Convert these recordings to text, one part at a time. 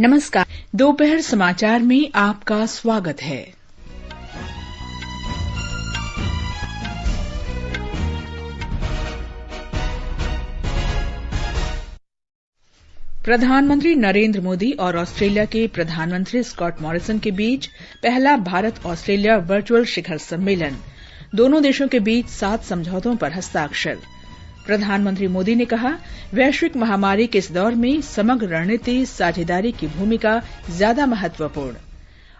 नमस्कार। दोपहर समाचार में आपका स्वागत है। प्रधानमंत्री नरेंद्र मोदी और ऑस्ट्रेलिया के प्रधानमंत्री स्कॉट मॉरिसन के बीच पहला भारत ऑस्ट्रेलिया वर्चुअल शिखर सम्मेलन। दोनों देशों के बीच 7 समझौतों पर हस्ताक्षर। प्रधानमंत्री मोदी ने कहा, वैश्विक महामारी के इस दौर में समग्र रणनीति साझेदारी की भूमिका ज्यादा महत्वपूर्ण।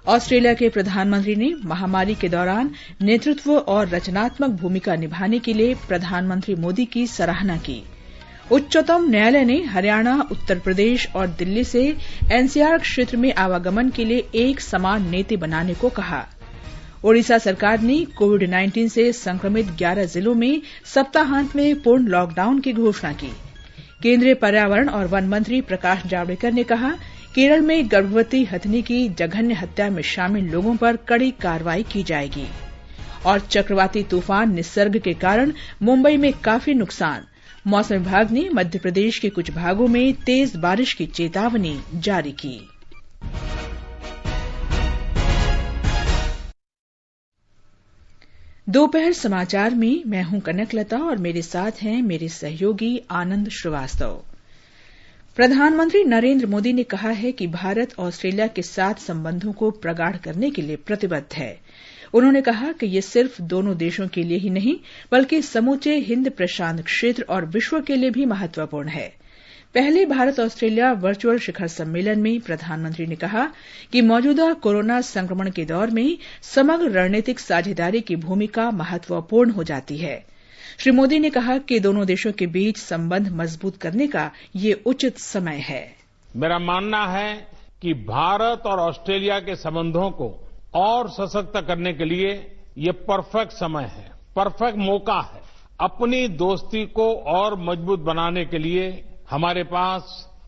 ऑस्ट्रेलिया के प्रधानमंत्री ने महामारी के दौरान नेतृत्व और रचनात्मक भूमिका निभाने के लिए प्रधानमंत्री मोदी की सराहना की। उच्चतम न्यायालय ने हरियाणा, उत्तर प्रदेश और दिल्ली से एनसीआर क्षेत्र में आवागमन के लिए एक समान नीति बनाने को कहा। ओडिशा सरकार ने कोविड-19 से संक्रमित 11 जिलों में सप्ताहांत में पूर्ण लॉकडाउन की घोषणा की। केंद्रीय पर्यावरण और वन मंत्री प्रकाश जावड़ेकर ने कहा, केरल में गर्भवती हथिनी की जघन्य हत्या में शामिल लोगों पर कड़ी कार्रवाई की जाएगी। और चक्रवाती तूफान निसर्ग के कारण मुंबई में काफी नुकसान। मौसम विभाग ने मध्य प्रदेश के कुछ भागों में तेज बारिश की चेतावनी जारी की। दोपहर समाचार में मैं हूं कनकलता और मेरे साथ हैं मेरे सहयोगी आनंद श्रीवास्तव। प्रधानमंत्री नरेंद्र मोदी ने कहा है कि भारत ऑस्ट्रेलिया के साथ संबंधों को प्रगाढ़ करने के लिए प्रतिबद्ध है। उन्होंने कहा कि ये सिर्फ दोनों देशों के लिए ही नहीं बल्कि समूचे हिंद प्रशांत क्षेत्र और विश्व के लिए भी महत्वपूर्ण है। पहले भारत ऑस्ट्रेलिया वर्चुअल शिखर सम्मेलन में प्रधानमंत्री ने कहा कि मौजूदा कोरोना संक्रमण के दौर में समग्र रणनीतिक साझेदारी की भूमिका महत्वपूर्ण हो जाती है। श्री मोदी ने कहा कि दोनों देशों के बीच संबंध मजबूत करने का ये उचित समय है। मेरा मानना है कि भारत और ऑस्ट्रेलिया के संबंधों को और सशक्त करने के लिए ये परफेक्ट समय है, परफेक्ट मौका है। अपनी दोस्ती को और मजबूत बनाने के लिए हमारे पास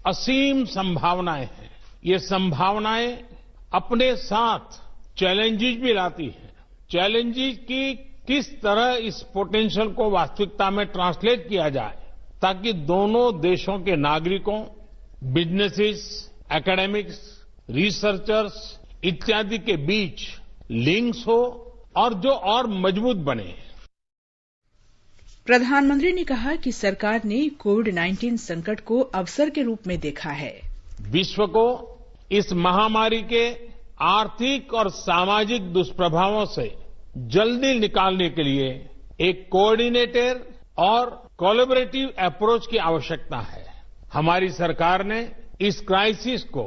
असीम संभावनाएं हैं। ये संभावनाएं अपने साथ चैलेंजेस भी लाती हैं। चैलेंजेस की किस तरह इस पोटेंशियल को वास्तविकता में ट्रांसलेट किया जाए ताकि दोनों देशों के नागरिकों, बिजनेसेस, एकेडमिक्स, रिसर्चर्स इत्यादि के बीच लिंक्स हो और जो और मजबूत बने। प्रधानमंत्री ने कहा कि सरकार ने कोविड-19 संकट को अवसर के रूप में देखा है। विश्व को इस महामारी के आर्थिक और सामाजिक दुष्प्रभावों से जल्दी निकालने के लिए एक कोऑर्डिनेटेड और कोलैबोरेटिव अप्रोच की आवश्यकता है। हमारी सरकार ने इस क्राइसिस को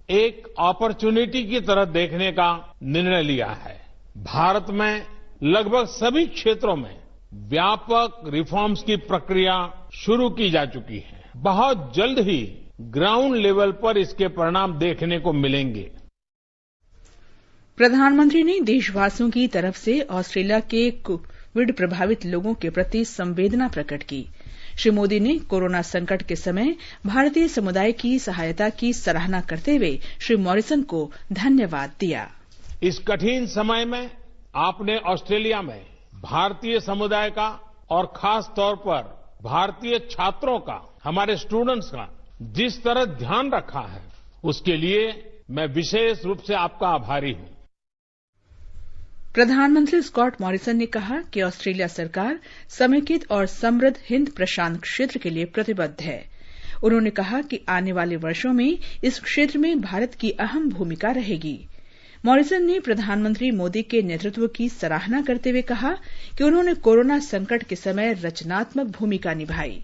एक अपॉर्चुनिटी की तरह देखने का निर्णय लिया है। भारत में लगभग सभी क्षेत्रों में व्यापक रिफॉर्म्स की प्रक्रिया शुरू की जा चुकी है। बहुत जल्द ही ग्राउंड लेवल पर इसके परिणाम देखने को मिलेंगे। प्रधानमंत्री ने देशवासियों की तरफ से ऑस्ट्रेलिया के कोविड प्रभावित लोगों के प्रति संवेदना प्रकट की। श्री मोदी ने कोरोना संकट के समय भारतीय समुदाय की सहायता की सराहना करते हुए श्री मॉरिसन को धन्यवाद दिया। इस कठिन समय में आपने ऑस्ट्रेलिया में भारतीय समुदाय का और खास तौर पर भारतीय छात्रों का, हमारे स्टूडेंट्स का जिस तरह ध्यान रखा है उसके लिए मैं विशेष रूप से आपका आभारी हूं। प्रधानमंत्री स्कॉट मॉरिसन ने कहा कि ऑस्ट्रेलिया सरकार समेकित और समृद्ध हिंद प्रशांत क्षेत्र के लिए प्रतिबद्ध है। उन्होंने कहा कि आने वाले वर्षों में इस क्षेत्र में भारत की अहम भूमिका रहेगी। मॉरिसन ने प्रधानमंत्री मोदी के नेतृत्व की सराहना करते हुए कहा कि उन्होंने कोरोना संकट के समय रचनात्मक भूमिका निभाई।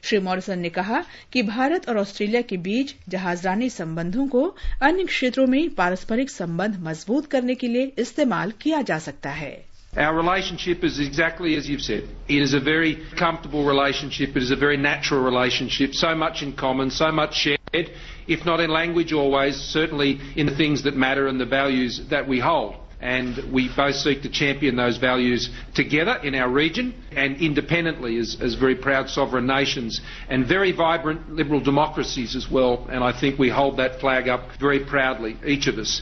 श्री मॉरिसन ने कहा कि भारत और ऑस्ट्रेलिया के बीच जहाजरानी संबंधों को अन्य क्षेत्रों में पारस्परिक संबंध मजबूत करने के लिए इस्तेमाल किया जा सकता है। Our relationship is exactly as you've said. It is a very comfortable relationship. It is a very natural relationship. So much in common, so much shared, if not in language always, certainly in the things that matter and the values that we hold. And we both seek to champion those values together in our region and independently as very proud sovereign nations and very vibrant liberal democracies as well. And I think we hold that flag up very proudly, each of us.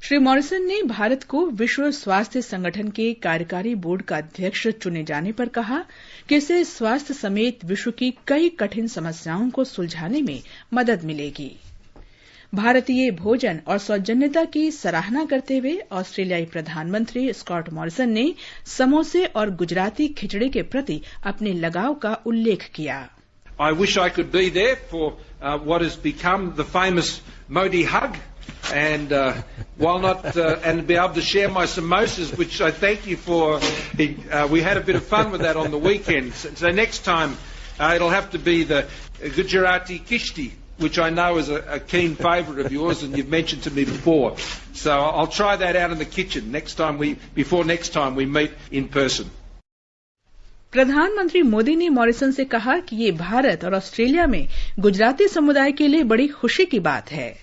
Shri Morrison ने भारत को विश्व स्वास्थ्य संगठन के कार्यकारी board का अध्यक्ष चुने जाने पर कहा कि इससे स्वास्थ्य समेत विश्व की कई कठिन समस्याओं को सुलझाने में मदद मिलेगी। भारतीय भोजन और सौजन्यता की सराहना करते हुए ऑस्ट्रेलियाई प्रधानमंत्री स्कॉट मॉरिसन ने समोसे और गुजराती खिचड़ी के प्रति अपने लगाव का उल्लेख किया। I wish I could be there for what has become the famous Modi hug, and while not and be able to share my samosas, which I thank you for. We had a bit of fun with that on the weekend. So next time it'll have to be the Gujarati kishti, which I know is a keen favourite of yours, and you've mentioned to me before. So I'll try that out in the kitchen before next time we meet in person. प्रधानमंत्री मोदी ने Morrison से कहा कि ये भारत और Australia में गुजराती समुदाय के लिए बड़ी खुशी की बात है।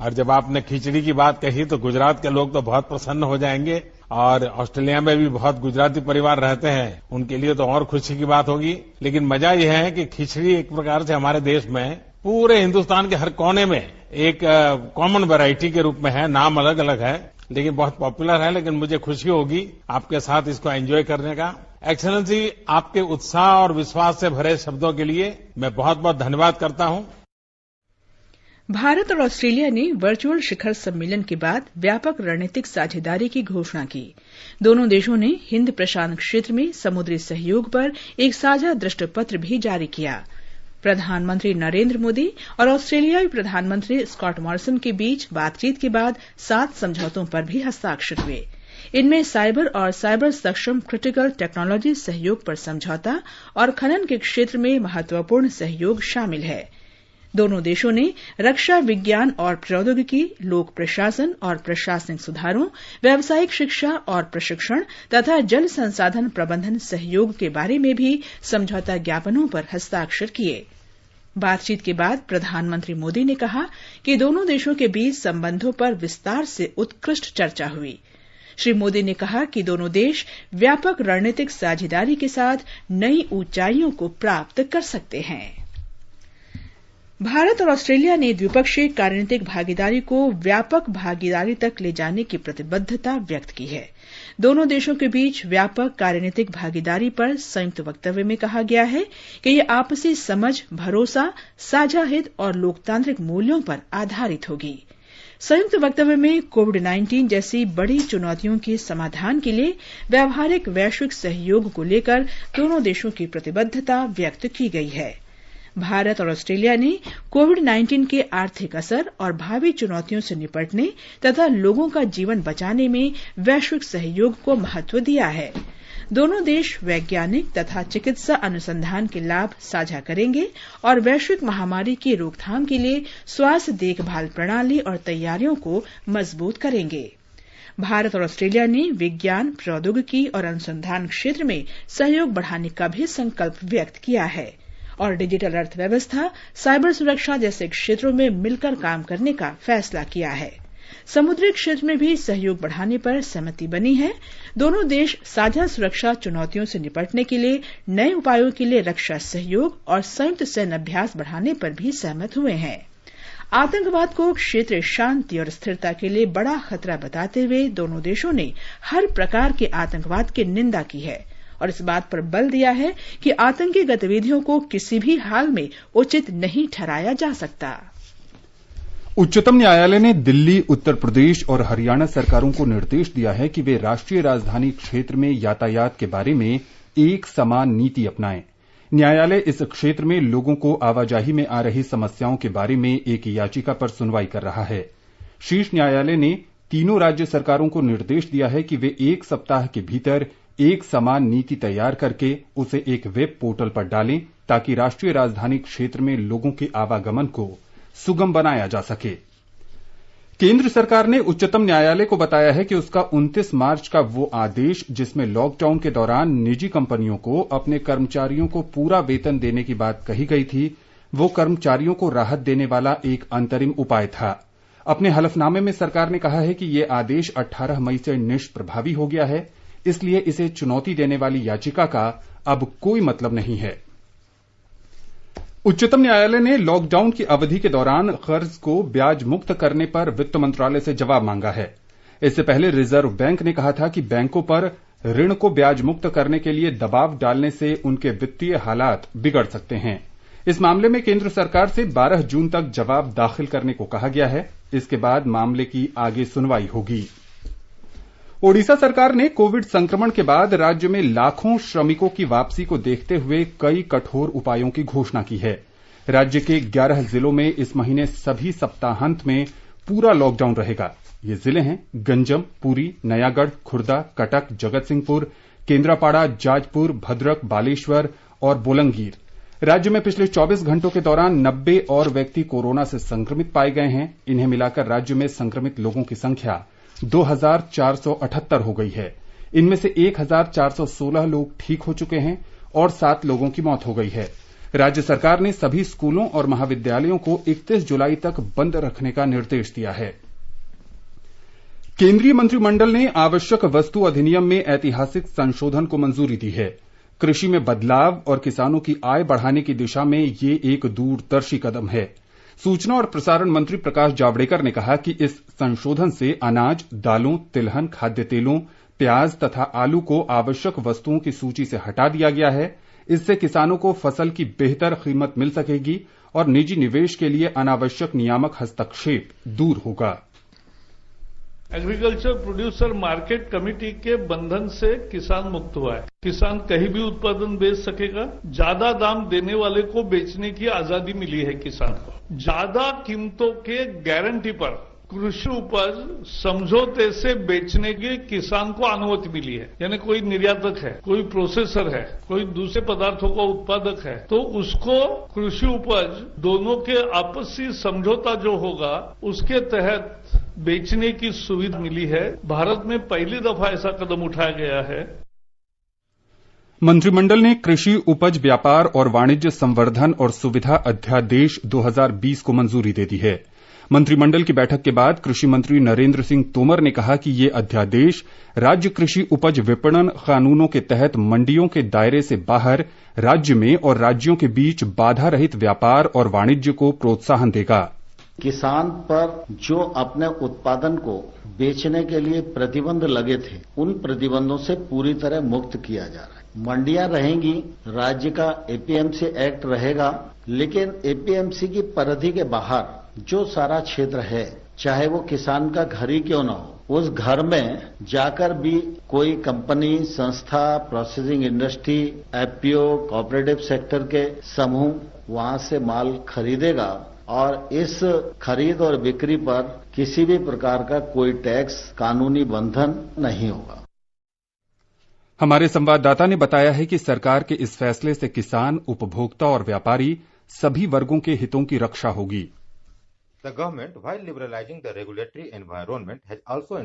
और जब आपने खिचड़ी की बात कही तो गुजरात के लोग तो बहुत प्रसन्न हो जाएंगे, और ऑस्ट्रेलिया में भी बहुत गुजराती परिवार रहते हैं, उनके लिए तो और खुशी की बात होगी। लेकिन मजा यह है कि खिचड़ी एक प्रकार से हमारे देश में पूरे हिंदुस्तान के हर कोने में एक कॉमन वैरायटी के रूप में है। नाम अलग अलग है लेकिन बहुत पॉपुलर है। लेकिन मुझे खुशी होगी आपके साथ इसको एंजॉय करने का। एक्सेलेंसी, आपके उत्साह और विश्वास से भरे शब्दों के लिए मैं बहुत बहुत धन्यवाद करता हूं। भारत और ऑस्ट्रेलिया ने वर्चुअल शिखर सम्मेलन के बाद व्यापक रणनीतिक साझेदारी की घोषणा की। दोनों देशों ने हिंद प्रशांत क्षेत्र में समुद्री सहयोग पर एक साझा दृष्टिपत्र भी जारी किया। प्रधानमंत्री नरेंद्र मोदी और ऑस्ट्रेलियाई प्रधानमंत्री स्कॉट मॉरिसन के बीच बातचीत के बाद 7 समझौतों पर भी हस्ताक्षर हुए। इनमें साइबर और साइबर सक्षम क्रिटिकल टेक्नोलॉजी सहयोग पर समझौता और खनन के क्षेत्र में महत्वपूर्ण सहयोग शामिल है। दोनों देशों ने रक्षा विज्ञान और प्रौद्योगिकी, लोक प्रशासन और प्रशासनिक सुधारों, व्यावसायिक शिक्षा और प्रशिक्षण तथा जल संसाधन प्रबंधन सहयोग के बारे में भी समझौता ज्ञापनों पर हस्ताक्षर किए। बातचीत के बाद प्रधानमंत्री मोदी ने कहा कि दोनों देशों के बीच संबंधों पर विस्तार से उत्कृष्ट चर्चा हुई। श्री मोदी ने कहा कि दोनों देश व्यापक रणनीतिक साझेदारी के साथ नई ऊंचाइयों को प्राप्त कर सकते हैं। भारत और ऑस्ट्रेलिया ने द्विपक्षीय कार्यनीतिक भागीदारी को व्यापक भागीदारी तक ले जाने की प्रतिबद्धता व्यक्त की है। दोनों देशों के बीच व्यापक कार्यनीतिक भागीदारी पर संयुक्त वक्तव्य में कहा गया है कि ये आपसी समझ, भरोसा, साझा हित और लोकतांत्रिक मूल्यों पर आधारित होगी। संयुक्त वक्तव्य में कोविड-19 जैसी बड़ी चुनौतियों के समाधान के लिए व्यावहारिक वैश्विक सहयोग को लेकर दोनों देशों की प्रतिबद्धता व्यक्त की गई है। भारत और ऑस्ट्रेलिया ने कोविड-19 के आर्थिक असर और भावी चुनौतियों से निपटने तथा लोगों का जीवन बचाने में वैश्विक सहयोग को महत्व दिया है। दोनों देश वैज्ञानिक तथा चिकित्सा अनुसंधान के लाभ साझा करेंगे और वैश्विक महामारी की रोकथाम के लिए स्वास्थ्य देखभाल प्रणाली और तैयारियों को मजबूत करेंगे। भारत और ऑस्ट्रेलिया ने विज्ञान, प्रौद्योगिकी और अनुसंधान क्षेत्र में सहयोग बढ़ाने का भी संकल्प व्यक्त किया है और डिजिटल अर्थव्यवस्था, साइबर सुरक्षा जैसे क्षेत्रों में मिलकर काम करने का फैसला किया है। समुद्री क्षेत्र में भी सहयोग बढ़ाने पर सहमति बनी है। दोनों देश साझा सुरक्षा चुनौतियों से निपटने के लिए नए उपायों के लिए रक्षा सहयोग और संयुक्त सैन्य अभ्यास बढ़ाने पर भी सहमत हुए हैं। आतंकवाद को क्षेत्रीय शांति और स्थिरता के लिए बड़ा खतरा बताते हुए दोनों देशों ने हर प्रकार के आतंकवाद की निंदा की है और इस बात पर बल दिया है कि आतंकी गतिविधियों को किसी भी हाल में उचित नहीं ठहराया जा सकता। उच्चतम न्यायालय ने दिल्ली, उत्तर प्रदेश और हरियाणा सरकारों को निर्देश दिया है कि वे राष्ट्रीय राजधानी क्षेत्र में यातायात के बारे में एक समान नीति अपनाएं। न्यायालय इस क्षेत्र में लोगों को आवाजाही में आ रही समस्याओं के बारे में एक याचिका पर सुनवाई कर रहा है। शीर्ष न्यायालय ने तीनों राज्य सरकारों को निर्देश दिया है कि वे 1 सप्ताह के भीतर एक समान नीति तैयार करके उसे एक वेब पोर्टल पर डालें ताकि राष्ट्रीय राजधानी क्षेत्र में लोगों के आवागमन को सुगम बनाया जा सके। केंद्र सरकार ने उच्चतम न्यायालय को बताया है कि उसका 29 मार्च का वो आदेश जिसमें लॉकडाउन के दौरान निजी कंपनियों को अपने कर्मचारियों को पूरा वेतन देने की बात कही गई थी, वो कर्मचारियों को राहत देने वाला एक अंतरिम उपाय था। अपने हलफनामे में सरकार ने कहा है कि ये आदेश 18 मई से निष्प्रभावी हो गया है, इसलिए इसे चुनौती देने वाली याचिका का अब कोई मतलब नहीं है। उच्चतम न्यायालय ने लॉकडाउन की अवधि के दौरान कर्ज को ब्याज मुक्त करने पर वित्त मंत्रालय से जवाब मांगा है। इससे पहले रिजर्व बैंक ने कहा था कि बैंकों पर ऋण को ब्याज मुक्त करने के लिए दबाव डालने से उनके वित्तीय हालात बिगड़ सकते हैं। इस मामले में केंद्र सरकार से 12 जून तक जवाब दाखिल करने को कहा गया है। इसके बाद मामले की आगे सुनवाई होगी। ओडिशा सरकार ने कोविड संक्रमण के बाद राज्य में लाखों श्रमिकों की वापसी को देखते हुए कई कठोर उपायों की घोषणा की है। राज्य के 11 जिलों में इस महीने सभी सप्ताहांत में पूरा लॉकडाउन रहेगा। ये जिले हैं गंजम, पुरी, नयागढ़, खुर्दा, कटक, जगतसिंहपुर, केंद्रापाड़ा, जाजपुर, भद्रक, बालेश्वर और बोलंगीर। राज्य में पिछले 24 घंटों के दौरान 90 और व्यक्ति कोरोना से संक्रमित पाए गए हैं। इन्हें मिलाकर राज्य में संक्रमित लोगों की संख्या 2478 हो गई है। इनमें से 1416 लोग ठीक हो चुके हैं और 7 लोगों की मौत हो गई है। राज्य सरकार ने सभी स्कूलों और महाविद्यालयों को 31 जुलाई तक बंद रखने का निर्देश दिया है। केंद्रीय मंत्रिमंडल ने आवश्यक वस्तु अधिनियम में ऐतिहासिक संशोधन को मंजूरी दी है। कृषि में बदलाव और किसानों की आय बढ़ाने की दिशा में ये एक दूरदर्शी कदम है। सूचना और प्रसारण मंत्री प्रकाश जावड़ेकर ने कहा कि इस संशोधन से अनाज, दालों, तिलहन, खाद्य तेलों, प्याज तथा आलू को आवश्यक वस्तुओं की सूची से हटा दिया गया है। इससे किसानों को फसल की बेहतर कीमत मिल सकेगी और निजी निवेश के लिए अनावश्यक नियामक हस्तक्षेप दूर होगा। एग्रीकल्चर प्रोड्यूसर मार्केट कमेटी के बंधन से किसान मुक्त हुआ है। किसान कहीं भी उत्पादन बेच सकेगा। ज्यादा दाम देने वाले को बेचने की आजादी मिली है किसान को। ज्यादा कीमतों के गारंटी पर कृषि उपज समझौते से बेचने की किसान को अनुमति मिली है। यानी कोई निर्यातक है, कोई प्रोसेसर है, कोई दूसरे पदार्थों का उत्पादक है, तो उसको कृषि उपज दोनों के आपसी समझौता जो होगा उसके तहत बेचने की सुविधा मिली है। भारत में पहली दफा ऐसा कदम उठाया गया है। मंत्रिमंडल ने कृषि उपज व्यापार और वाणिज्य संवर्धन और सुविधा अध्यादेश 2020 को मंजूरी दे दी है। मंत्रिमंडल की बैठक के बाद कृषि मंत्री नरेंद्र सिंह तोमर ने कहा कि ये अध्यादेश राज्य कृषि उपज विपणन कानूनों के तहत मंडियों के दायरे से बाहर राज्य में और राज्यों के बीच बाधा रहित व्यापार और वाणिज्य को प्रोत्साहन देगा। किसान पर जो अपने उत्पादन को बेचने के लिए प्रतिबंध लगे थे, उन प्रतिबंधों से पूरी तरह मुक्त किया जा रहा है। मंडियां रहेंगी, राज्य का एपीएमसी एक्ट रहेगा, लेकिन एपीएमसी की परिधि के बाहर जो सारा क्षेत्र है, चाहे वो किसान का घर ही क्यों ना हो, उस घर में जाकर भी कोई कंपनी, संस्था, processing industry, FPO, cooperative sector के समूह वहां से माल खरीदेगा और इस खरीद और बिक्री पर किसी भी प्रकार का कोई टैक्स, कानूनी बंधन नहीं होगा। हमारे संवाददाता ने बताया है कि सरकार के इस फैसले से किसान, उपभोक्ता और व्यापारी सभी वर्गों के हितों की रक्षा होगी। The government, while liberalizing the regulatory environment, has also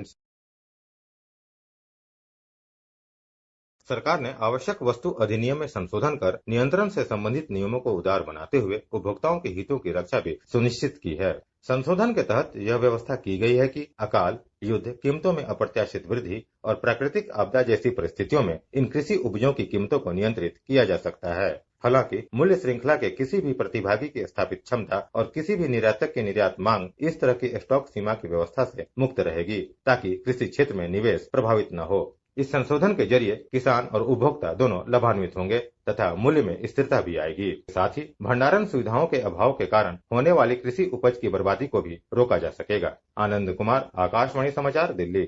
सरकार ने आवश्यक वस्तु अधिनियम में संशोधन कर नियंत्रण से संबंधित नियमों को उदार बनाते हुए उपभोक्ताओं के हितों की रक्षा भी सुनिश्चित की है। संशोधन के तहत यह व्यवस्था की गई है कि अकाल, युद्ध, कीमतों में अप्रत्याशित वृद्धि और प्राकृतिक आपदा जैसी परिस्थितियों में इन कृषि उपजों की कीमतों को नियंत्रित किया जा सकता है। हालांकि मूल्य श्रृंखला के किसी भी प्रतिभागी की स्थापित क्षमता और किसी भी निर्यातक की निर्यात मांग इस तरह की स्टॉक सीमा की व्यवस्था से मुक्त रहेगी, ताकि कृषि क्षेत्र में निवेश प्रभावित न हो। इस संशोधन के जरिए किसान और उपभोक्ता दोनों लाभान्वित होंगे तथा मूल्य में स्थिरता भी आएगी। साथ ही भंडारण सुविधाओं के अभाव के कारण होने वाली कृषि उपज की बर्बादी को भी रोका जा सकेगा। आनंद कुमार, आकाशवाणी समाचार, दिल्ली।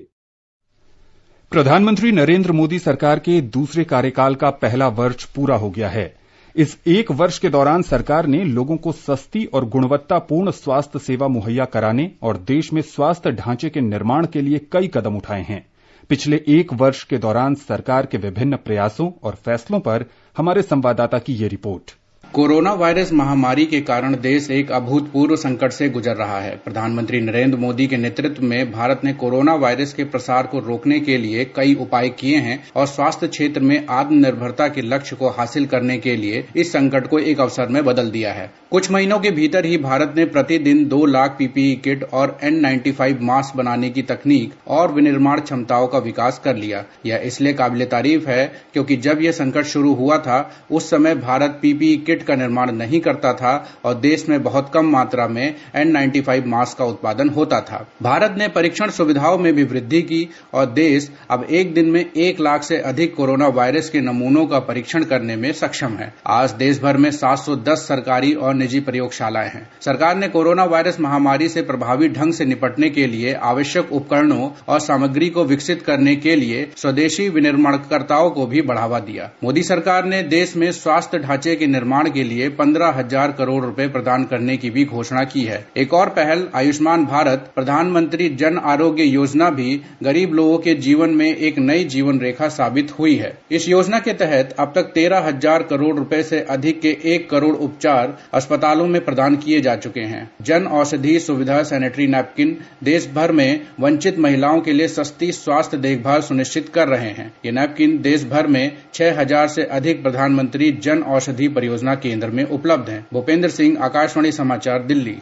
प्रधानमंत्री नरेंद्र मोदी सरकार के दूसरे कार्यकाल का पहला वर्ष पूरा हो गया है। इस एक वर्ष के दौरान सरकार ने लोगों को सस्ती और गुणवत्तापूर्ण स्वास्थ्य सेवा मुहैया कराने और देश में स्वास्थ्य ढांचे के निर्माण के लिए कई कदम उठाए हैं। पिछले एक वर्ष के दौरान सरकार के विभिन्न प्रयासों और फैसलों पर हमारे संवाददाता की ये रिपोर्ट। कोरोना वायरस महामारी के कारण देश एक अभूतपूर्व संकट से गुजर रहा है। प्रधानमंत्री नरेंद्र मोदी के नेतृत्व में भारत ने कोरोना वायरस के प्रसार को रोकने के लिए कई उपाय किए हैं और स्वास्थ्य क्षेत्र में आत्मनिर्भरता के लक्ष्य को हासिल करने के लिए इस संकट को एक अवसर में बदल दिया है। कुछ महीनों के भीतर ही भारत ने प्रतिदिन 2 लाख पीपीई किट और N95 मास्क बनाने की तकनीक और विनिर्माण क्षमताओं का विकास कर लिया। यह इसलिए काबिले तारीफ है क्योंकि जब यह संकट शुरू हुआ था उस समय भारत पीपीई किट किट का निर्माण नहीं करता था और देश में बहुत कम मात्रा में N95 मास्क का उत्पादन होता था। भारत ने परीक्षण सुविधाओं में भी वृद्धि की और देश अब एक दिन में 1 लाख से अधिक कोरोना वायरस के नमूनों का परीक्षण करने में सक्षम है। आज देश भर में 710 सरकारी और निजी प्रयोगशालाएं हैं। सरकार ने कोरोना वायरस महामारी से प्रभावी ढंग से निपटने के लिए आवश्यक उपकरणों और सामग्री को विकसित करने के लिए स्वदेशी विनिर्माणकर्ताओं को भी बढ़ावा दिया। मोदी सरकार ने देश में स्वास्थ्य ढांचे के निर्माण के लिए 15,000 करोड़ रुपए प्रदान करने की भी घोषणा की है। एक और पहल आयुष्मान भारत प्रधानमंत्री जन आरोग्य योजना भी गरीब लोगों के जीवन में एक नई जीवन रेखा साबित हुई है। इस योजना के तहत अब तक 13,000 करोड़ रुपए से अधिक के 1 करोड़ उपचार अस्पतालों में प्रदान किए जा चुके हैं। जन औषधि सुविधा सैनिटरी नैपकिन देश भर में वंचित महिलाओं के लिए सस्ती स्वास्थ्य देखभाल सुनिश्चित कर रहे हैं। ये नैपकिन देश भर में 6,000 से अधिक प्रधानमंत्री जन औषधि परियोजना केंद्र में उपलब्ध हैं। भूपेंद्र सिंह, आकाशवाणी समाचार, दिल्ली।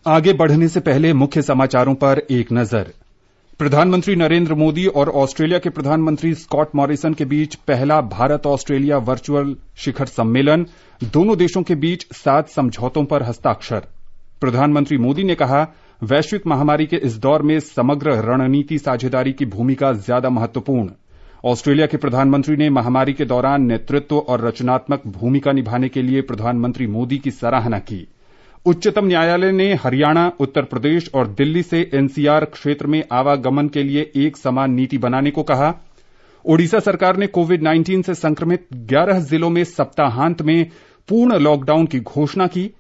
आगे बढ़ने से पहले मुख्य समाचारों पर एक नजर। प्रधानमंत्री नरेंद्र मोदी और ऑस्ट्रेलिया के प्रधानमंत्री स्कॉट मॉरिसन के बीच पहला भारत ऑस्ट्रेलिया वर्चुअल शिखर सम्मेलन, दोनों देशों के बीच 7 समझौतों पर हस्ताक्षर। प्रधानमंत्री मोदी ने कहा, वैश्विक महामारी के इस दौर में समग्र रणनीति साझेदारी की भूमिका ज्यादा महत्वपूर्ण। ऑस्ट्रेलिया के प्रधानमंत्री ने महामारी के दौरान नेतृत्व और रचनात्मक भूमिका निभाने के लिए प्रधानमंत्री मोदी की सराहना की। उच्चतम न्यायालय ने हरियाणा, उत्तर प्रदेश और दिल्ली से एनसीआर क्षेत्र में आवागमन के लिए एक समान नीति बनाने को कहा। ओडिशा सरकार ने कोविड-19 से संक्रमित 11 जिलों में सप्ताहांत में पूर्ण लॉकडाउन की घोषणा की।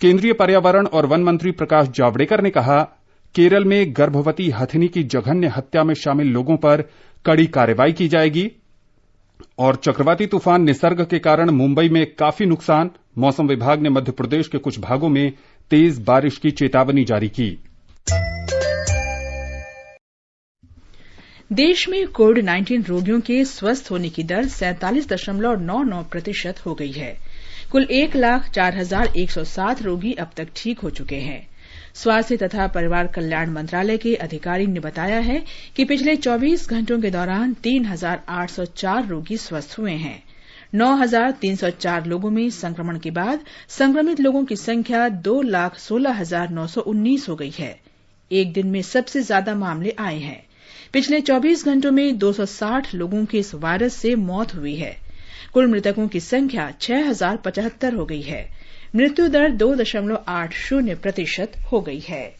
केंद्रीय पर्यावरण और वन मंत्री प्रकाश जावड़ेकर ने कहा, केरल में गर्भवती हथिनी की जघन्य हत्या में शामिल लोगों पर कड़ी कार्रवाई की जाएगी। और चक्रवाती तूफान निसर्ग के कारण मुंबई में काफी नुकसान, मौसम विभाग ने मध्य प्रदेश के कुछ भागों में तेज बारिश की चेतावनी जारी की। देश में कोविड-19 रोगियों के स्वस्थ होने की दर 47.99% हो गई है। कुल 1,04,107 रोगी अब तक ठीक हो चुके हैं। स्वास्थ्य तथा परिवार कल्याण मंत्रालय के अधिकारी ने बताया है कि पिछले 24 घंटों के दौरान 3,804 रोगी स्वस्थ हुए हैं। 9,304 लोगों में संक्रमण के बाद संक्रमित लोगों की संख्या 2,16,919 हो गई है। एक दिन में सबसे ज्यादा मामले आए हैं। पिछले 24 घंटों में 260 लोगों की इस वायरस से मौत हुई है। कुल मृतकों की संख्या 6,075 हो गई है। मृत्यु दर 2.80% हो गई है।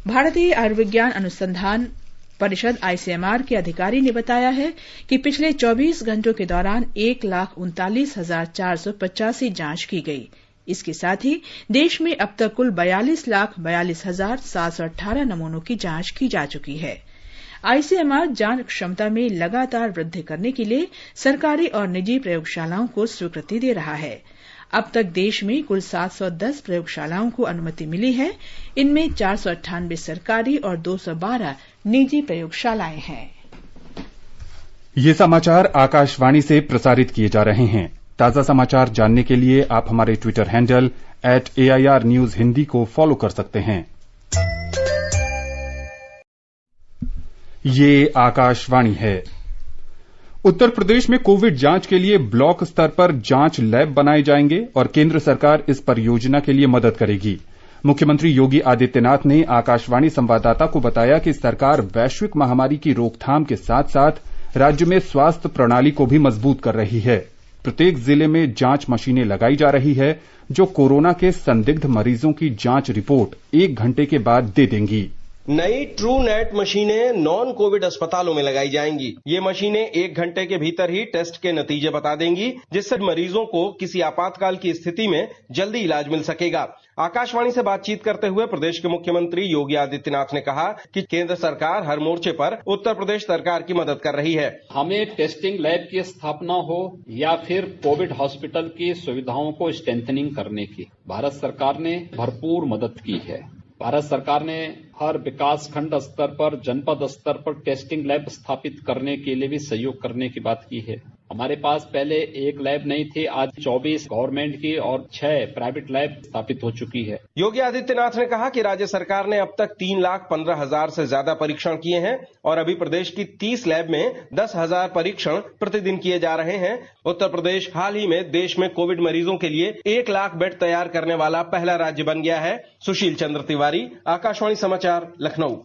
भारतीय आयुर्विज्ञान अनुसंधान परिषद आईसीएमआर के अधिकारी ने बताया है कि पिछले 24 घंटों के दौरान 1,39,485 जांच की गई। इसके साथ ही देश में अब तक कुल 42,42,718 नमूनों की जांच की जा चुकी है। आईसीएमआर जांच क्षमता में लगातार वृद्धि करने के लिए सरकारी और निजी प्रयोगशालाओं को स्वीकृति दे रहा है। अब तक देश में कुल 710 प्रयोगशालाओं को अनुमति मिली है। इनमें 498 सरकारी और 212 निजी प्रयोगशालाएं हैं। ये समाचार आकाशवाणी से प्रसारित किए जा रहे हैं। ताजा समाचार जानने के लिए आप हमारे Twitter handle @AIR News Hindi को फॉलो कर सकते हैं। ये आकाशवाणी है। उत्तर प्रदेश में कोविड जांच के लिए ब्लॉक स्तर पर जांच लैब बनाए जाएंगे और केंद्र सरकार इस परियोजना के लिए मदद करेगी। मुख्यमंत्री योगी आदित्यनाथ ने आकाशवाणी संवाददाता को बताया कि सरकार वैश्विक महामारी की रोकथाम के साथ साथ राज्य में स्वास्थ्य प्रणाली को भी मजबूत कर रही है। प्रत्येक जिले में जांच मशीनें लगाई जा रही है जो कोरोना के संदिग्ध मरीजों की जांच रिपोर्ट 1 घंटे के बाद दे देंगी। नई ट्रू नेट मशीनें नॉन कोविड अस्पतालों में लगाई जाएंगी। ये मशीनें 1 घंटे के भीतर ही टेस्ट के नतीजे बता देंगी, जिससे मरीजों को किसी आपातकाल की स्थिति में जल्दी इलाज मिल सकेगा। आकाशवाणी से बातचीत करते हुए प्रदेश के मुख्यमंत्री योगी आदित्यनाथ ने कहा कि केंद्र सरकार हर मोर्चे पर उत्तर प्रदेश सरकार की मदद कर रही है। हमें टेस्टिंग लैब की स्थापना हो या फिर कोविड हॉस्पिटल की सुविधाओं को स्ट्रेंथनिंग करने की भारत सरकार ने भरपूर मदद की है। भारत सरकार ने हर विकास खंड स्तर पर, जनपद स्तर पर टेस्टिंग लैब स्थापित करने के लिए भी सहयोग करने की बात की है। हमारे पास पहले एक लैब नहीं थी, आज 24 गवर्नमेंट की और 6 प्राइवेट लैब स्थापित हो चुकी है। योगी आदित्यनाथ ने कहा कि राज्य सरकार ने अब तक 3,15,000 से ज्यादा परीक्षण किए हैं और अभी प्रदेश की 30 लैब में 10,000 परीक्षण प्रतिदिन किए जा रहे हैं। उत्तर प्रदेश हाल ही में देश में कोविड मरीजों के लिए 1 लाख बेड तैयार करने वाला पहला राज्य बन गया है। सुशील चंद्र तिवारी, आकाशवाणी समाचार, लखनऊ।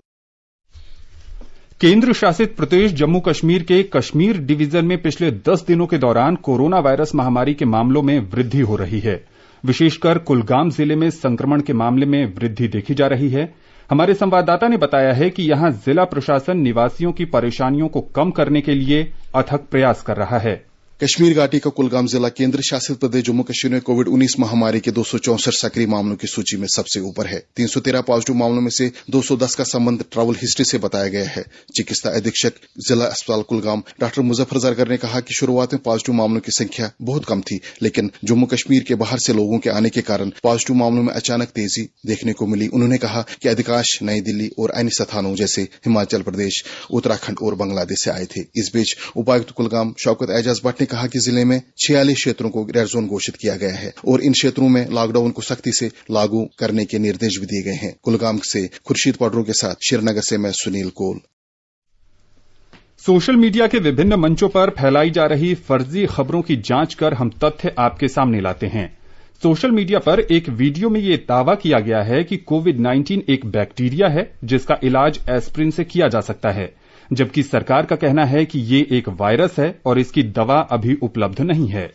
केंद्र शासित प्रदेश जम्मू कश्मीर के कश्मीर डिवीजन में पिछले 10 दिनों के दौरान कोरोना वायरस महामारी के मामलों में वृद्धि हो रही है। विशेषकर कुलगाम जिले में संक्रमण के मामले में वृद्धि देखी जा रही है। हमारे संवाददाता ने बताया है कि यहां जिला प्रशासन निवासियों की परेशानियों को कम करने के लिए अथक प्रयास कर रहा है। कश्मीर घाटी का कुलगाम जिला केंद्र शासित प्रदेश जम्मू कश्मीर में कोविड-19 महामारी के 264 सक्रिय मामलों की सूची में सबसे ऊपर है। 313 पॉजिटिव मामलों में से 210 का संबंध ट्रैवल हिस्ट्री से बताया गया है। चिकित्सा अधीक्षक जिला अस्पताल कुलगाम डॉक्टर मुजफ्फर जरगर ने कहा कि शुरुआत में पॉजिटिव मामलों की संख्या बहुत कम थी, लेकिन जम्मू कश्मीर के बाहर से लोगों के आने के कारण पॉजिटिव मामलों में अचानक तेजी देखने को मिली। उन्होंने कहा कि अधिकांश नई दिल्ली और अन्य स्थानों जैसे हिमाचल प्रदेश, उत्तराखंड और बांग्लादेश से आए थे। इस बीच उपायुक्त कुलगाम शौकत एजाज भट्ट ने कहा कि जिले में 46 क्षेत्रों को रेड जोन घोषित किया गया है और इन क्षेत्रों में लॉकडाउन को सख्ती से लागू करने के निर्देश भी दिए गए हैं। कुलगाम से खुर्शीद पडरू के साथ श्रीनगर से मैं सुनील कोल। सोशल मीडिया के विभिन्न मंचों पर फैलाई जा रही फर्जी खबरों की जांच कर हम तथ्य आपके सामने लाते हैं। सोशल मीडिया पर एक वीडियो में ये दावा किया गया है कि कोविड-19 एक बैक्टीरिया है जिसका इलाज एस्प्रिन से किया जा सकता है, जबकि सरकार का कहना है कि ये एक वायरस है और इसकी दवा अभी उपलब्ध नहीं है।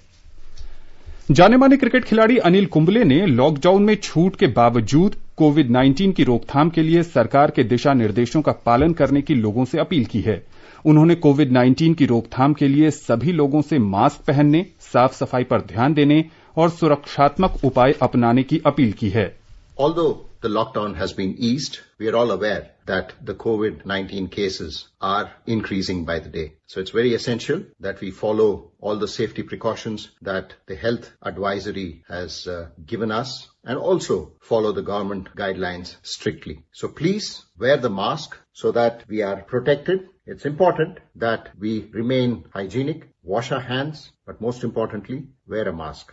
जाने माने क्रिकेट खिलाड़ी अनिल कुंबले ने लॉकडाउन में छूट के बावजूद कोविड-19 की रोकथाम के लिए सरकार के दिशा निर्देशों का पालन करने की लोगों से अपील की है। उन्होंने कोविड-19 की रोकथाम के लिए सभी लोगों से मास्क पहनने, साफ सफाई पर ध्यान देने और सुरक्षात्मक उपाय अपनाने की अपील की है। Although the lockdown has been eased, we are all aware that the COVID-19 cases are increasing by the day. So it's very essential that we follow all the safety precautions that the health advisory has given us and also follow the government guidelines strictly. So please wear the mask so that we are protected. It's important that we remain hygienic, wash our hands, but most importantly, wear a mask.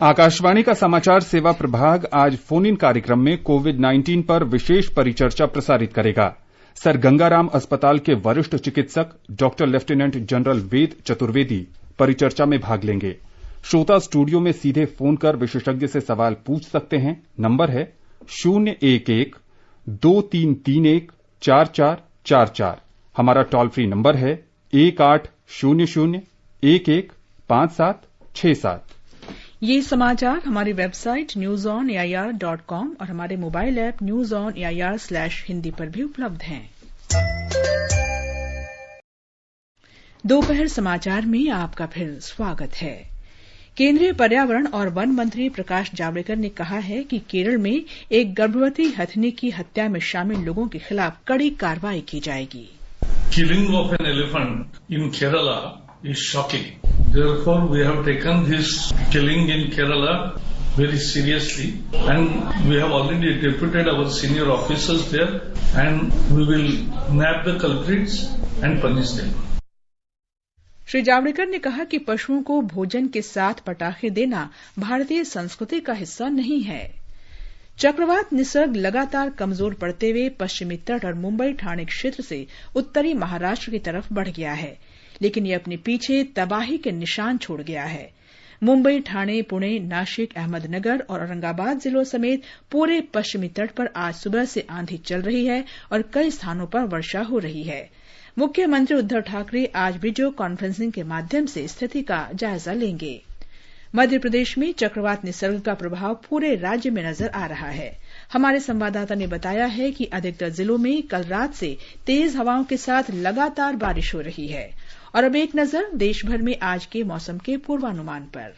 Akashvani का समाचार सेवा प्रभाग आज phone in कार्यक्रम में कोविड-19 पर विशेष परिचर्चा प्रसारित करेगा। सर गंगाराम अस्पताल के वरिष्ठ चिकित्सक doctor lieutenant general Ved Chaturvedi परिचर्चा में भाग लेंगे। श्रोता स्टूडियो में सीधे फोन कर विशेषज्ञ से सवाल पूछ सकते हैं। नंबर है 011-2331-4444। हमारा टोल फ्री नंबर है 1800-115767। ये समाचार हमारी वेबसाइट newsonair.com और हमारे मोबाइल ऐप newsonair/hindi पर भी उपलब्ध हैं। दोपहर समाचार में आपका फिर स्वागत है। केंद्रीय पर्यावरण और वन मंत्री प्रकाश जावड़ेकर ने कहा है कि केरल में एक गर्भवती हथिनी की हत्या में शामिल लोगों के खिलाफ कड़ी कार्रवाई की जाएगी। Killing of an elephant in Kerala is shocking. Therefore, we have taken this killing in Kerala very seriously and we have already deputed our senior officers there and we will nab the culprits and punish them. Shri Javadekar ने कहा कि पशुओं को भोजन के साथ पटाखे देना भारतीय संस्कृति का हिस्सा नहीं है। चक्रवात निसर्ग लगातार कमजोर पड़ते हुए पश्चिमी तट और मुंबई ठाणे क्षेत्र से उत्तरी महाराष्ट्र की तरफ बढ़ गया है, लेकिन ये अपने पीछे तबाही के निशान छोड़ गया है। मुंबई, ठाणे, पुणे, नासिक, अहमदनगर और औरंगाबाद जिलों समेत पूरे पश्चिमी तट पर आज सुबह से आंधी चल रही है और कई स्थानों पर वर्षा हो रही है। मुख्यमंत्री उद्धव ठाकरे आज वीडियो कॉन्फ्रेंसिंग के माध्यम से स्थिति का जायजा लेंगे। मध्य प्रदेश में चक्रवात निसर्ग का प्रभाव पूरे राज्य में नजर आ रहा है। हमारे संवाददाता ने बताया है कि अधिकतर जिलों में कल रात से तेज हवाओं के साथ लगातार बारिश हो रही है। और अब एक नजर देश भर में आज के मौसम के पूर्वानुमान पर।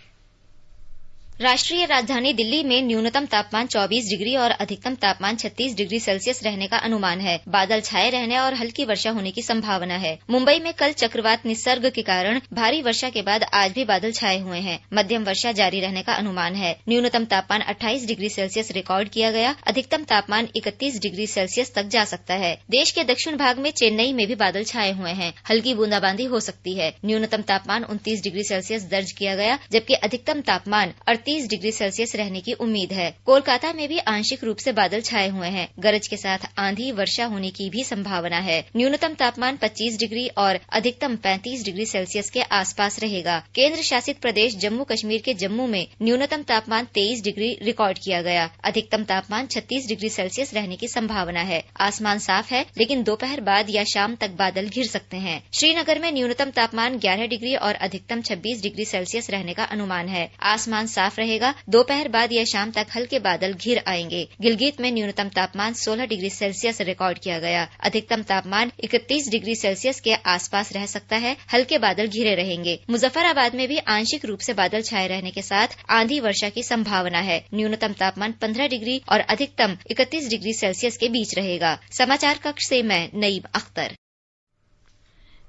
राष्ट्रीय राजधानी दिल्ली में न्यूनतम तापमान 24 डिग्री और अधिकतम तापमान 36 डिग्री सेल्सियस रहने का अनुमान है। बादल छाए रहने और हल्की वर्षा होने की संभावना है। मुंबई में कल चक्रवात निसर्ग के कारण भारी वर्षा के बाद आज भी बादल छाए हुए हैं। मध्यम वर्षा जारी रहने का अनुमान है। न्यूनतम तापमान 28 डिग्री सेल्सियस रिकॉर्ड किया गया। अधिकतम तापमान 31 डिग्री सेल्सियस तक जा सकता है। देश के दक्षिण भाग में चेन्नई में भी बादल छाए हुए हैं। हल्की बूंदाबांदी हो सकती है। न्यूनतम तापमान 29 डिग्री सेल्सियस दर्ज किया गया, जबकि अधिकतम तापमान 30 डिग्री सेल्सियस रहने की उम्मीद है। कोलकाता में भी आंशिक रूप से बादल छाए हुए हैं। गरज के साथ आंधी वर्षा होने की भी संभावना है। न्यूनतम तापमान 25 डिग्री और अधिकतम 35 डिग्री सेल्सियस के आसपास रहेगा। केंद्र शासित प्रदेश जम्मू कश्मीर के जम्मू में न्यूनतम तापमान 23 डिग्री रिकॉर्ड किया गया। अधिकतम तापमान 36 डिग्री सेल्सियस रहने की संभावना है। आसमान साफ है, लेकिन दोपहर बाद या शाम तक बादल घिर सकते हैं। श्रीनगर में न्यूनतम तापमान 11 डिग्री और अधिकतम 26 डिग्री सेल्सियस रहने का अनुमान है। आसमान साफ रहेगा। दोपहर बाद या शाम तक हल्के बादल घिर आएंगे। गिलगित में न्यूनतम तापमान 16 डिग्री सेल्सियस रिकॉर्ड किया गया। अधिकतम तापमान 31 डिग्री सेल्सियस के आसपास रह सकता है। हल्के बादल घिरे रहेंगे। मुजफ्फराबाद में भी आंशिक रूप से बादल छाए रहने के साथ आंधी वर्षा की संभावना है। न्यूनतम तापमान 15 डिग्री और अधिकतम 31 डिग्री सेल्सियस के बीच रहेगा। समाचार कक्ष से मैं नईम अख्तर।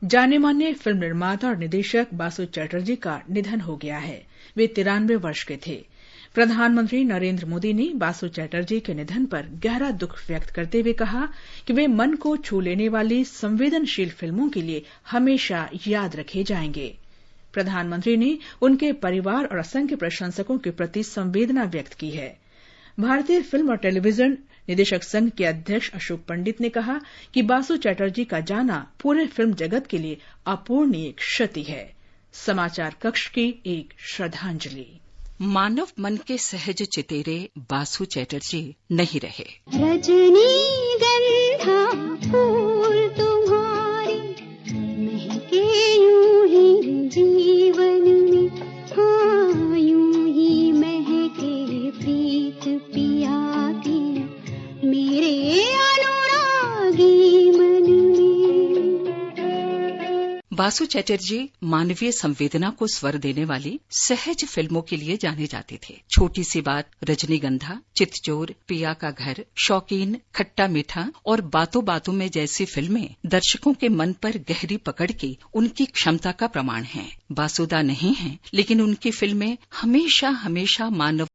जाने माने फिल्म निर्माता और निदेशक बासु चैटर्जी का निधन हो गया है। वे 93 वर्ष के थे। प्रधानमंत्री नरेंद्र मोदी ने बासु चैटर्जी के निधन पर गहरा दुख व्यक्त करते हुए कहा कि वे मन को छू लेने वाली संवेदनशील फिल्मों के लिए हमेशा याद रखे जाएंगे। प्रधानमंत्री ने उनके परिवार और असंख्य प्रशंसकों के प्रति संवेदना व्यक्त की है। भारतीय फिल्म और टेलीविजन निदेशक संघ के अध्यक्ष अशोक पंडित ने कहा कि बासु चैटर्जी का जाना पूरे फिल्म जगत के लिए अपूरणीय क्षति है। समाचार कक्ष की एक श्रद्धांजलि। मानव मन के सहज चितेरे बासु चैटर्जी नहीं रहे। रजनीगंधा फूल तुम्हारी महके यूं ही जीवन में, हाँ यूं ही महके प्रीत पिया की मेरे अनुरागी मन में। बासु चैटर्जी मानवीय संवेदना को स्वर देने वाली सहज फिल्मों के लिए जाने जाते थे। छोटी सी बात, रजनीगंधा, चितचोर, पिया का घर, शौकीन, खट्टा मीठा और बातों बातों में जैसी फिल्में दर्शकों के मन पर गहरी पकड़ के उनकी क्षमता का प्रमाण हैं। बासुदा नहीं हैं, लेकिन उनकी फिल्में हमेशा हमेशा मानव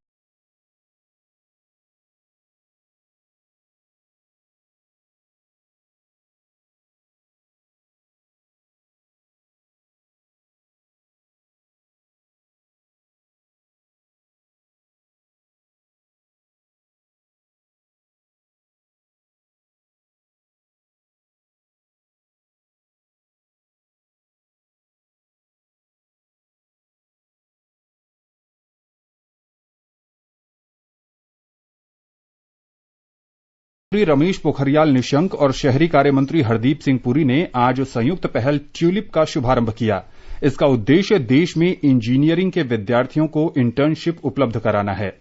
रमेश पोखरियाल निशंक और शहरी कार्य मंत्री हरदीप सिंह पुरी ने आज संयुक्त पहल ट्यूलिप का शुभारंभ किया। इसका उद्देश्य देश में इंजीनियरिंग के विद्यार्थियों को इंटर्नशिप उपलब्ध कराना है।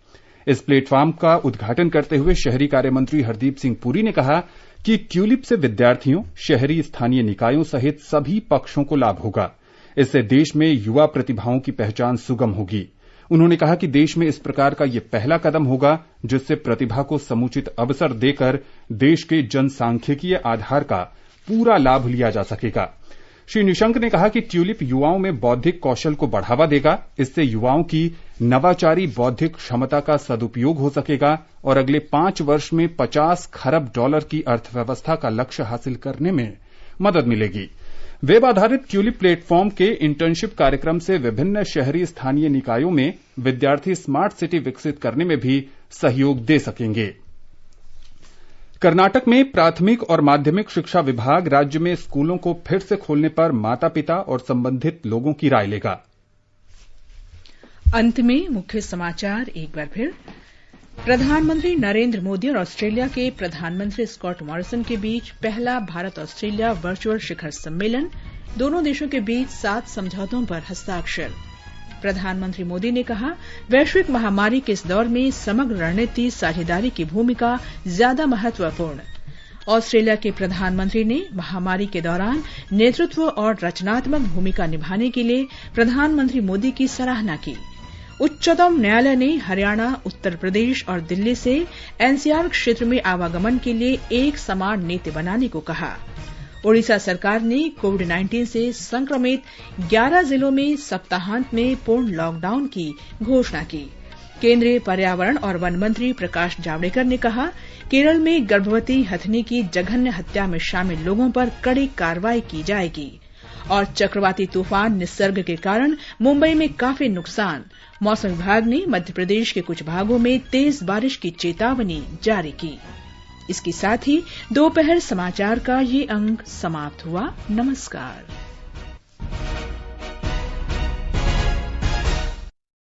इस प्लेटफॉर्म का उद्घाटन करते हुए शहरी कार्य मंत्री हरदीप सिंह पुरी ने कहा कि ट्यूलिप से विद्यार्थियों, शहरी स्थानीय निकायों सहित सभी पक्षों को लाभ होगा। इससे देश में युवा प्रतिभाओं की पहचान सुगम होगी। उन्होंने कहा कि देश में इस प्रकार का ये पहला कदम होगा जिससे प्रतिभा को समुचित अवसर देकर देश के जनसांख्यिकीय आधार का पूरा लाभ लिया जा सकेगा। श्री निशंक ने कहा कि ट्यूलिप युवाओं में बौद्धिक कौशल को बढ़ावा देगा। इससे युवाओं की नवाचारी बौद्धिक क्षमता का सदुपयोग हो सकेगा और अगले 5 वर्ष में $50 खरब की अर्थव्यवस्था का लक्ष्य हासिल करने में मदद मिलेगी। वेब आधारित ट्यूलिप प्लेटफॉर्म के इंटर्नशिप कार्यक्रम से विभिन्न शहरी स्थानीय निकायों में विद्यार्थी स्मार्ट सिटी विकसित करने में भी सहयोग दे सकेंगे। कर्नाटक में प्राथमिक और माध्यमिक शिक्षा विभाग राज्य में स्कूलों को फिर से खोलने पर माता पिता और संबंधित लोगों की राय लेगा। अंत में मुख्य समाचार एक बार फिर। प्रधानमंत्री नरेंद्र मोदी और ऑस्ट्रेलिया के प्रधानमंत्री स्कॉट मॉरिसन के बीच पहला भारत ऑस्ट्रेलिया वर्चुअल शिखर सम्मेलन। दोनों देशों के बीच 7 समझौतों पर हस्ताक्षर। प्रधानमंत्री मोदी ने कहा, वैश्विक महामारी के इस दौर में समग्र रणनीति साझेदारी की भूमिका ज्यादा महत्वपूर्ण। ऑस्ट्रेलिया के प्रधानमंत्री ने महामारी के दौरान नेतृत्व और रचनात्मक भूमिका निभाने के लिए प्रधानमंत्री मोदी की सराहना की। उच्चतम न्यायालय ने हरियाणा, उत्तर प्रदेश और दिल्ली से एनसीआर क्षेत्र में आवागमन के लिए एक समान नीति बनाने को कहा। ओडिशा सरकार ने कोविड-19 से संक्रमित 11 जिलों में सप्ताहांत में पूर्ण लॉकडाउन की घोषणा की। केंद्रीय पर्यावरण और वन मंत्री प्रकाश जावड़ेकर ने कहा, केरल में गर्भवती हथिनी की जघन्य हत्या में शामिल लोगों पर कड़ी कार्रवाई की जाएगी। और चक्रवाती तूफान निसर्ग के कारण मुंबई में काफी नुकसान। मौसम विभाग ने मध्य प्रदेश के कुछ भागों में तेज बारिश की चेतावनी जारी की। इसके साथ ही दोपहर समाचार का ये अंक समाप्त हुआ। नमस्कार।